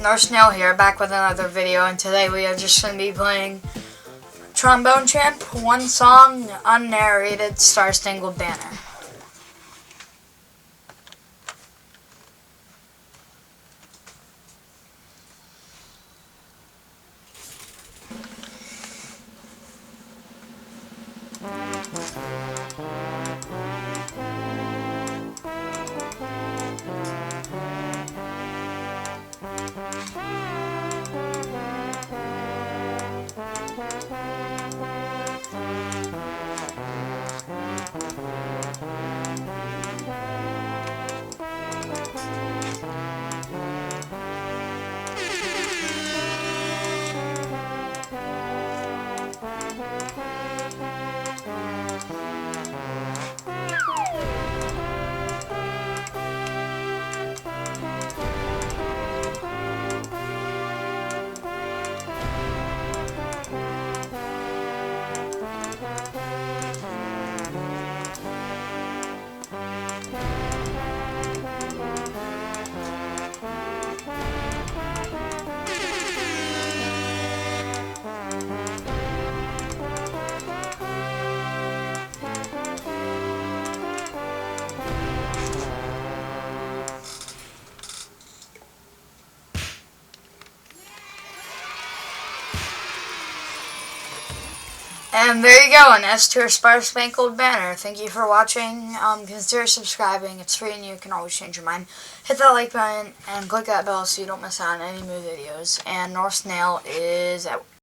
North Snail here, back with another video, and today we are just going to be playing Trombone Champ, one song, unnarrated, Star-Spangled Banner. And there you go, an S to a Star-Spangled Banner. Thank you for watching. Consider subscribing. It's free and you can always change your mind. Hit that like button and click that bell so you don't miss out on any new videos. And North Snail is out.